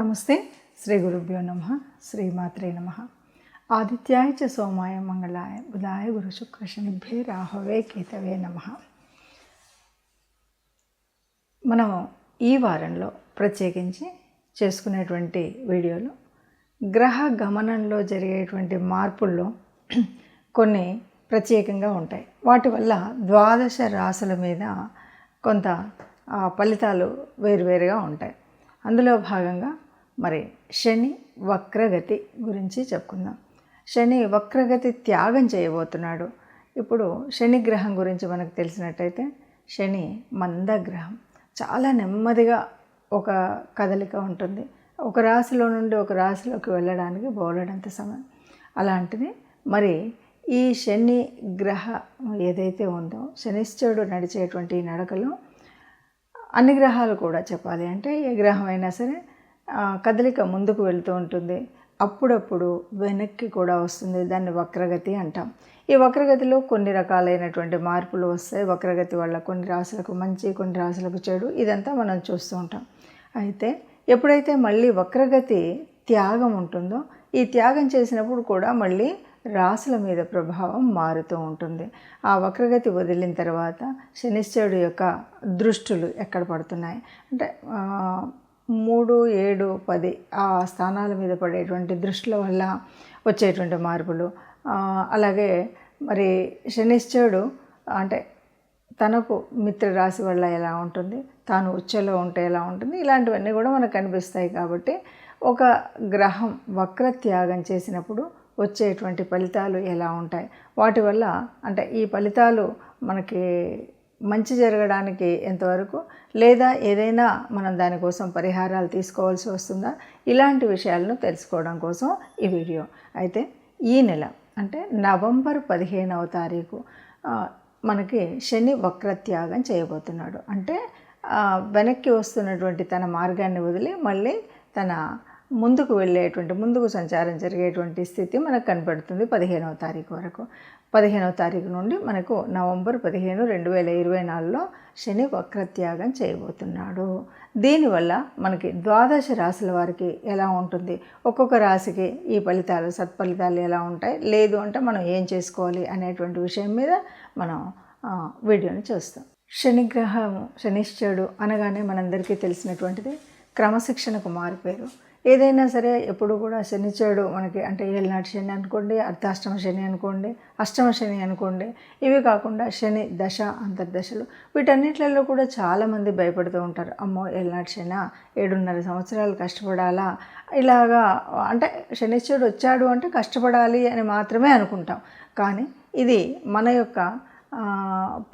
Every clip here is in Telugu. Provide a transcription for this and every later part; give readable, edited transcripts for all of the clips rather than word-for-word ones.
నమస్తే. శ్రీ గురుభ్యో నమః. శ్రీమాత్రే నమః. ఆదిత్యాయ చ సోమాయ మంగళాయ బుధాయ గురు శుక్ర శనిభ్యే రాహవే కేతవే నమః. మనం ఈ వారంలో ప్రత్యేకించి చేసుకునేటువంటి వీడియోలు గ్రహ గమనంలో జరిగేటువంటి మార్పుల్లో కొన్ని ప్రత్యేకంగా ఉంటాయి. వాటి వల్ల ద్వాదశ రాశుల మీద కొంత ఫలితాలు వేరువేరుగా ఉంటాయి. అందులో భాగంగా మరి శని వక్రగతి గురించి చెప్పుకుందాం. శని వక్రగతి త్యాగం చేయబోతున్నాడు. ఇప్పుడు శని గ్రహం గురించి మనకు తెలిసినట్టయితే శని మందగ్రహం, చాలా నెమ్మదిగా ఒక కదలిక ఉంటుంది. ఒక రాశిలో నుండి ఒక రాశిలోకి వెళ్ళడానికి బోలెడంత సమయం. అలాంటిది మరి ఈ శని గ్రహ ఏదైతే ఉందో శనిశ్చరుడు నడిచేటువంటి నడకలో అన్ని గ్రహాలు కూడా చెప్పాలి అంటే ఏ గ్రహం అయినా సరే కదలిక ముందుకు వెళ్తూ ఉంటుంది, అప్పుడప్పుడు వెనక్కి కూడా వస్తుంది. దాన్ని వక్రగతి అంటాం. ఈ వక్రగతిలో కొన్ని రకాలైనటువంటి మార్పులు వస్తాయి. వక్రగతి వల్ల కొన్ని రాశులకు మంచి, కొన్ని రాశులకు చెడు, ఇదంతా మనం చూస్తూ ఉంటాం. అయితే ఎప్పుడైతే మళ్ళీ వక్రగతి త్యాగం ఉంటుందో ఈ త్యాగం చేసినప్పుడు కూడా మళ్ళీ రాశుల మీద ప్రభావం మారుతూ ఉంటుంది. ఆ వక్రగతి వదిలిన తర్వాత శనిశ్చరుడు యొక్క దృష్టులు ఎక్కడ పడుతున్నాయి అంటే 3, 7, 10 ఆ స్థానాల మీద పడేటువంటి దృష్టిల వల్ల వచ్చేటువంటి మార్పులు, అలాగే మరి శనిశ్చరుడు అంటే తనకు మిత్రరాశి వల్ల ఎలా ఉంటుంది, తాను ఉచ్చలో ఉంటే ఎలా ఉంటుంది, ఇలాంటివన్నీ కూడా మనకు కనిపిస్తాయి. కాబట్టి ఒక గ్రహం వక్రత్యాగం చేసినప్పుడు వచ్చేటువంటి ఫలితాలు ఎలా ఉంటాయి, వాటి వల్ల అంటే ఈ ఫలితాలు మనకి మంచి జరగడానికి ఎంతవరకు, లేదా ఏదైనా మనం దానికోసం పరిహారాలు తీసుకోవాల్సి వస్తుందా, ఇలాంటి విషయాలను తెలుసుకోవడం కోసం ఈ వీడియో. అయితే ఈ నెల అంటే నవంబర్ 15వ తారీఖు మనకి శని వక్రత్యాగం చేయబోతున్నాడు. అంటే వెనక్కి వస్తున్నటువంటి తన మార్గాన్ని వదిలి మళ్ళీ తన ముందుకు వెళ్ళేటువంటి, ముందుకు సంచారం జరిగేటువంటి స్థితి మనకు కనపడుతుంది 15వ తారీఖు వరకు. 15వ తారీఖు నుండి మనకు నవంబర్ 15, 2024లో శని వక్రత్యాగం చేయబోతున్నాడు. దీనివల్ల మనకి ద్వాదశ రాశుల వారికి ఎలా ఉంటుంది, ఒక్కొక్క రాశికి ఈ ఫలితాలు సత్ఫలితాలు ఎలా ఉంటాయి, లేదు అంటే మనం ఏం చేసుకోవాలి అనేటువంటి విషయం మీద మనం వీడియోని చూస్తాం. శనిగ్రహం శనిశ్చరుడు అనగానే మనందరికీ తెలిసినటువంటిది క్రమశిక్షణకు మారిపోయారు. ఏదైనా సరే ఎప్పుడు కూడా శనిశ్చరుడు మనకి అంటే ఏళ్ళనాటి శని అనుకోండి, అర్ధాష్టమ శని అనుకోండి, అష్టమ శని అనుకోండి, ఇవి కాకుండా శని దశ అంతర్దశలు, వీటన్నిటిలో కూడా చాలామంది భయపడుతూ ఉంటారు. అమ్మో ఏళ్ళనాటి శని 7.5 సంవత్సరాలు కష్టపడాలా, ఇలాగా అంటే శనిశ్చరుడు వచ్చాడు అంటే కష్టపడాలి అని మాత్రమే అనుకుంటాం. కానీ ఇది మన యొక్క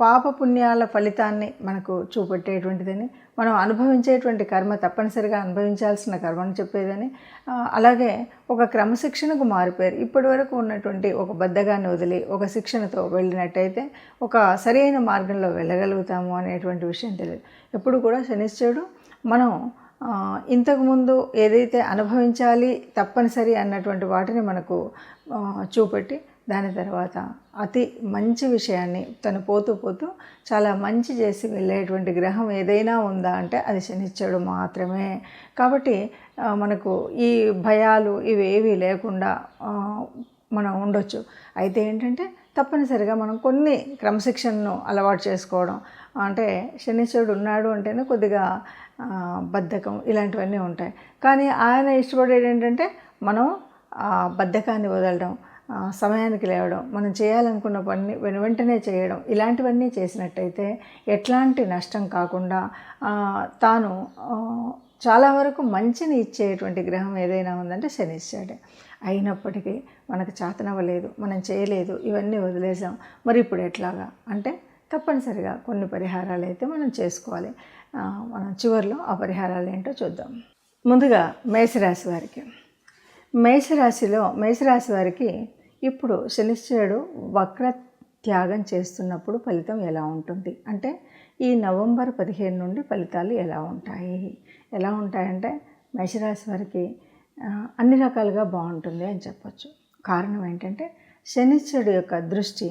పాపపుణ్యాల ఫలితాన్ని మనకు చూపెట్టేటువంటిదని, మనం అనుభవించేటువంటి కర్మ తప్పనిసరిగా అనుభవించాల్సిన కర్మను చెప్పేదని, అలాగే ఒక క్రమశిక్షణకు మారిపోయారు. ఇప్పటి వరకు ఉన్నటువంటి ఒక బద్ధగాన్ని వదిలి ఒక శిక్షణతో వెళ్ళినట్టయితే ఒక సరైన మార్గంలో వెళ్ళగలుగుతాము అనేటువంటి విషయం తెలియదు. ఎప్పుడు కూడా శనిశ్చరుడు మనం ఇంతకుముందు ఏదైతే అనుభవించాలి తప్పనిసరి అన్నటువంటి వాటిని మనకు చూపెట్టి దాని తర్వాత అతి మంచి విషయాన్ని తను పోతూ పోతూ చాలా మంచి చేసి వెళ్ళేటువంటి గ్రహం ఏదైనా ఉందా అంటే అది శనిశ్చరుడు మాత్రమే. కాబట్టి మనకు ఈ భయాలు ఇవేవి లేకుండా మనం ఉండొచ్చు. అయితే ఏంటంటే తప్పనిసరిగా మనం కొన్ని క్రమశిక్షణను అలవాటు చేసుకోవడం, అంటే శనిశ్చరుడు ఉన్నాడు అంటేనే కొద్దిగా బద్ధకం ఇలాంటివన్నీ ఉంటాయి. కానీ ఆయన ఇష్టపడేది ఏంటంటే మనం బద్ధకాన్ని వదలడం, సమయానికి లేవడం, మనం చేయాలనుకున్న పని వెంటనే చేయడం, ఇలాంటివన్నీ చేసినట్టయితే ఎట్లాంటి నష్టం కాకుండా తాను చాలా వరకు మంచిని ఇచ్చేటువంటి గ్రహం ఏదైనా ఉందంటే శనిశ్చరుడే. అయినప్పటికీ మనకు చేతనవ్వలేదు, మనం చేయలేదు, ఇవన్నీ వదిలేసాం, మరి ఇప్పుడు ఎట్లాగా అంటే తప్పనిసరిగా కొన్ని పరిహారాలు అయితే మనం చేసుకోవాలి. మనం చివరిలో ఆ పరిహారాలు ఏంటో చూద్దాం. ముందుగా మేషరాశి వారికి, మేషరాశి వారికి ఇప్పుడు శనిశ్చరుడు వక్ర త్యాగం చేస్తున్నప్పుడు ఫలితం ఎలా ఉంటుంది అంటే ఈ నవంబర్ 15 నుండి ఫలితాలు ఎలా ఉంటాయంటే మేషరాశి వారికి అన్ని రకాలుగా బాగుంటుంది అని చెప్పచ్చు. కారణం ఏంటంటే శనిశ్చరుడు యొక్క దృష్టి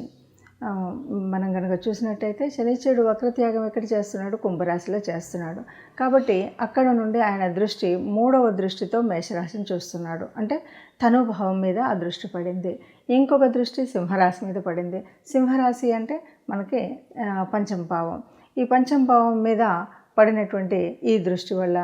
మనం కనుక చూసినట్టయితే శనిశ్చరుడు వక్రత్యాగం ఎక్కడ చేస్తున్నాడు? కుంభరాశిలో చేస్తున్నాడు. కాబట్టి అక్కడ నుండి ఆయన దృష్టి 3వ దృష్టితో మేషరాశిని చూస్తున్నాడు. అంటే తనుభావం మీద ఆ దృష్టి పడింది. ఇంకొక దృష్టి సింహరాశి మీద పడింది. సింహరాశి అంటే మనకి పంచమ భావం. ఈ పంచమ భావం మీద పడినటువంటి ఈ దృష్టి వల్ల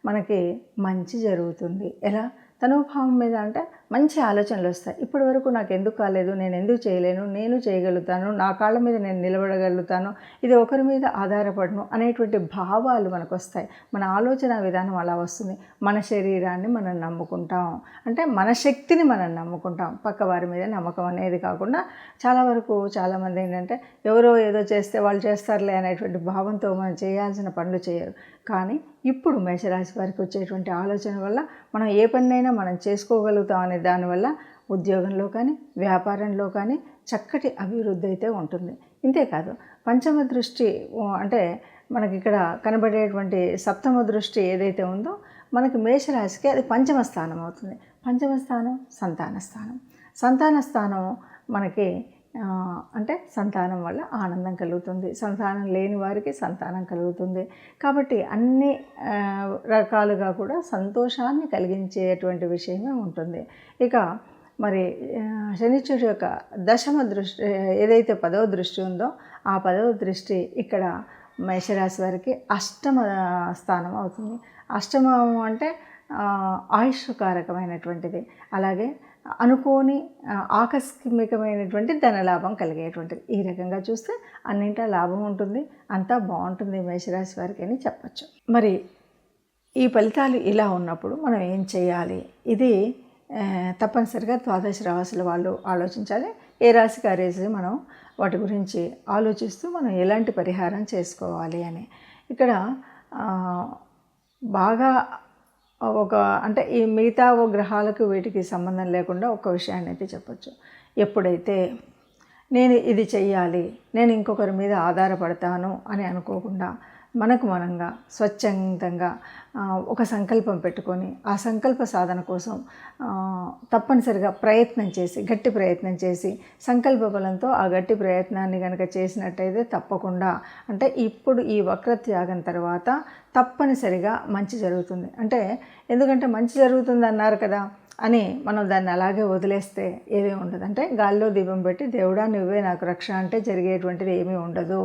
మనకి మంచి జరుగుతుంది. ఎలా? తనుభావం మీద అంటే మంచి ఆలోచనలు వస్తాయి. ఇప్పటి వరకు నాకు ఎందుకు కాలేదు, నేను ఎందుకు చేయలేను, నేను చేయగలుగుతాను, నా కాళ్ళ మీద నేను నిలబడగలుగుతాను, ఇది ఒకరి మీద ఆధారపడను అనేటువంటి భావాలు మనకు వస్తాయి. మన ఆలోచన విధానం అలా వస్తుంది. మన శరీరాన్ని మనం నమ్ముకుంటాం, అంటే మన శక్తిని మనం నమ్ముకుంటాం. పక్క వారి మీద నమ్మకం అనేది కాకుండా చాలా వరకు చాలామంది ఏంటంటే ఎవరో ఏదో చేస్తే వాళ్ళు చేస్తారులే అనేటువంటి భావంతో మనం చేయాల్సిన పనులు చేయరు. కానీ ఇప్పుడు మేషరాశి వారికి వచ్చేటువంటి ఆలోచన వల్ల మనం ఏ పనినైనా మనం చేసుకోగలుగుతాం అనే దానివల్ల ఉద్యోగంలో కానీ వ్యాపారంలో కానీ చక్కటి అభివృద్ధి అయితే ఉంటుంది. ఇంతేకాదు పంచమ దృష్టి అంటే మనకి ఇక్కడ కనబడేటువంటి సప్తమ దృష్టి ఏదైతే ఉందో మనకి మేషరాశికి అది పంచమ స్థానం అవుతుంది. పంచమ స్థానం సంతాన స్థానం. సంతాన స్థానం మనకి అంటే సంతానం వల్ల ఆనందం కలుగుతుంది. సంతానం లేని వారికి సంతానం కలుగుతుంది. కాబట్టి అన్ని రకాలుగా కూడా సంతోషాన్ని కలిగించేటువంటి విషయమే ఉంటుంది. ఇక మరి శనిశ్చరుడు యొక్క దశమ దృష్టి ఏదైతే 10వ దృష్టి ఉందో ఆ 10వ దృష్టి ఇక్కడ మేషరాశి వారికి అష్టమ స్థానం అవుతుంది. అష్టమం అంటే ఆయుష్కారకమైనటువంటిది. అలాగే అనుకోని ఆకస్మికమైనటువంటి ధనలాభం కలిగేటువంటిది. ఈ రకంగా చూస్తే అన్నింటా లాభం ఉంటుంది, అంతా బాగుంటుంది మేషరాశి వారికి అని చెప్పచ్చు. మరి ఈ ఫలితాలు ఇలా ఉన్నప్పుడు మనం ఏం చేయాలి? ఇది తప్పనిసరిగా ద్వాదశ రాశుల వాళ్ళు ఆలోచించాలి. ఏ రాశికి ఆ రాశి మనం వాటి గురించి ఆలోచిస్తూ మనం ఎలాంటి పరిహారం చేసుకోవాలి అని. ఇక్కడ బాగా అంటే ఈ మిగతా గ్రహాలకు వీటికి సంబంధం లేకుండా ఒక విషయాన్ని అయితే చెప్పచ్చు. ఎప్పుడైతే నేను ఇది చెయ్యాలి, నేను ఇంకొకరి మీద ఆధారపడతాను అని అనుకోకుండా మనకు మనంగా స్వచ్ఛందంగా ఒక సంకల్పం పెట్టుకొని ఆ సంకల్ప సాధన కోసం తప్పనిసరిగా ప్రయత్నం చేసి గట్టి ప్రయత్నం చేసి సంకల్ప బలంతో ఆ గట్టి ప్రయత్నాన్ని కనుక చేసినట్టయితే తప్పకుండా అంటే ఇప్పుడు ఈ వక్రత్యాగం తర్వాత తప్పనిసరిగా మంచి జరుగుతుంది. అంటే ఎందుకంటే మంచి జరుగుతుంది అన్నారు కదా అని మనం దాన్ని అలాగే వదిలేస్తే ఏమీ ఉండదు. అంటే గాల్లో దీపం పెట్టి దేవుడా నువ్వే నాకు రక్ష అంటే జరిగేటువంటిది ఏమీ ఉండదు.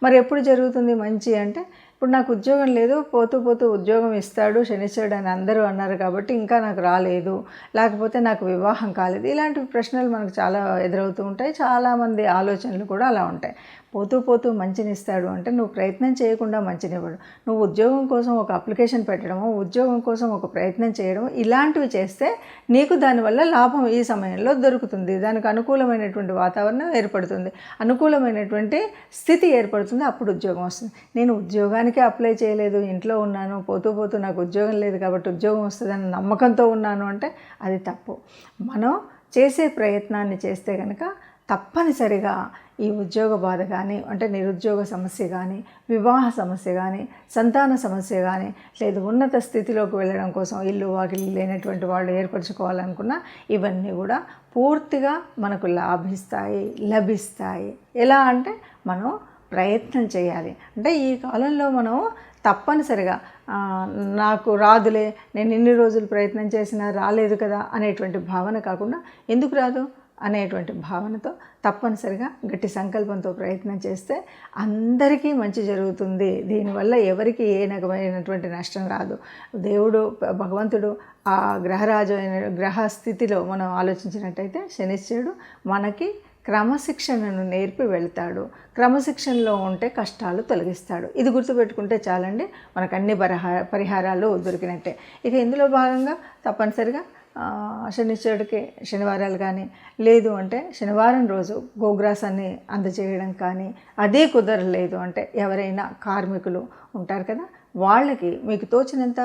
మరి ఎప్పుడు జరుగుతుంది మంచి అంటే ఇప్పుడు నాకు ఉద్యోగం లేదు, పోతూ పోతూ ఉద్యోగం ఇస్తాడు శనిశ్చరుడు అని అందరూ అన్నారు కాబట్టి ఇంకా నాకు రాలేదు, లేకపోతే నాకు వివాహం కాలేదు. ఇలాంటి ప్రశ్నలు మనకు చాలా ఎదురవుతూ ఉంటాయి. చాలామంది ఆలోచనలు కూడా అలా ఉంటాయి. పోతూ పోతూ మంచినిస్తాడు అంటే నువ్వు ప్రయత్నం చేయకుండా మంచినివ్వడు. నువ్వు ఉద్యోగం కోసం ఒక అప్లికేషన్ పెట్టడము, ఉద్యోగం కోసం ఒక ప్రయత్నం చేయడం ఇలాంటివి చేస్తే నీకు దానివల్ల లాభం ఈ సమయంలో దొరుకుతుంది. దానికి అనుకూలమైనటువంటి వాతావరణం ఏర్పడుతుంది, అనుకూలమైనటువంటి స్థితి ఏర్పడుతుంది, అప్పుడు ఉద్యోగం వస్తుంది. నేను ఉద్యోగానికే అప్లై చేయలేదు, ఇంట్లో ఉన్నాను, పోతూ పోతూ నాకు ఉద్యోగం లేదు కాబట్టి ఉద్యోగం వస్తుందని నమ్మకంతో ఉన్నాను అంటే అది తప్పు. మనం చేసే ప్రయత్నాన్ని చేస్తే కనుక తప్పనిసరిగా ఈ ఉద్యోగ బాధ కానీ అంటే నిరుద్యోగ సమస్య కానీ వివాహ సమస్య కానీ సంతాన సమస్య కానీ లేదు ఉన్నత స్థితిలోకి వెళ్ళడం కోసం ఇల్లు వాకిలి లేనటువంటి వాళ్ళు ఏర్పరచుకోవాలనుకున్నా ఇవన్నీ కూడా పూర్తిగా మనకు లభిస్తాయి. ఎలా అంటే మనం ప్రయత్నం చేయాలి. అంటే ఈ కాలంలో మనం తప్పనిసరిగా నాకు రాదులే, నేను ఇన్ని రోజులు ప్రయత్నం చేసినా రాలేదు కదా అనేటువంటి భావన కాకుండా ఎందుకు రాదు అనేటువంటి భావనతో తప్పనిసరిగా గట్టి సంకల్పంతో ప్రయత్నం చేస్తే అందరికీ మంచి జరుగుతుంది. దీనివల్ల ఎవరికి ఏ రకమైనటువంటి నష్టం రాదు. దేవుడు భగవంతుడు ఆ గ్రహ స్థితిలో మనం ఆలోచించినట్టయితే శనిశ్చరుడు మనకి క్రమశిక్షణను నేర్పి వెళ్తాడు. క్రమశిక్షణలో ఉంటే కష్టాలు తొలగిస్తాడు. ఇది గుర్తుపెట్టుకుంటే చాలండి, మనకు అన్ని పరిహారాలు దొరికినట్టే. ఇక ఇందులో భాగంగా తప్పనిసరిగా శనిశ్చరుడికి శనివారాలు కానీ లేదు అంటే శనివారం రోజు గోగ్రాసాన్ని అందజేయడం కానీ, అదే కుదరలేదు అంటే ఎవరైనా కార్మికులు ఉంటారు కదా వాళ్ళకి మీకు తోచినంత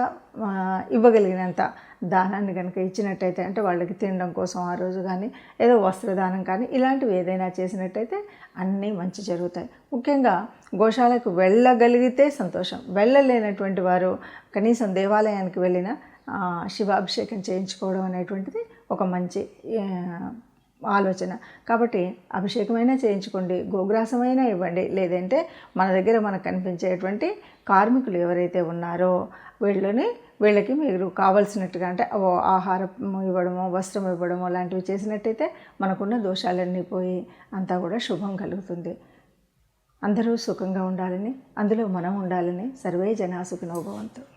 ఇవ్వగలిగినంత దానాన్ని కనుక ఇచ్చినట్టయితే అంటే వాళ్ళకి తినడం కోసం ఆ రోజు కానీ ఏదో వస్త్రదానం కానీ ఇలాంటివి ఏదైనా చేసినట్టయితే అన్నీ మంచి జరుగుతాయి. ముఖ్యంగా గోశాలకు వెళ్ళగలిగితే సంతోషం. వెళ్ళలేనటువంటి వారు కనీసం దేవాలయానికి వెళ్ళిన శివాభిషేకం చేయించుకోవడం అనేటువంటిది ఒక మంచి ఆలోచన. కాబట్టి అభిషేకమైనా చేయించుకోండి, గోగ్రాసమైనా ఇవ్వండి, లేదంటే మన దగ్గర మనకు కనిపించేటువంటి కార్మికులు ఎవరైతే ఉన్నారో వీళ్ళకి మీరు కావాల్సినట్టుగా అంటే ఆహారం ఇవ్వడమో, వస్త్రం ఇవ్వడమో లాంటివి చేసినట్టయితే మనకున్న దోషాలన్నీ పోయి అంతా కూడా శుభం కలుగుతుంది. అందరూ సుఖంగా ఉండాలని, అందులో మనం ఉండాలని సర్వే జనా సుఖినో భవంతు.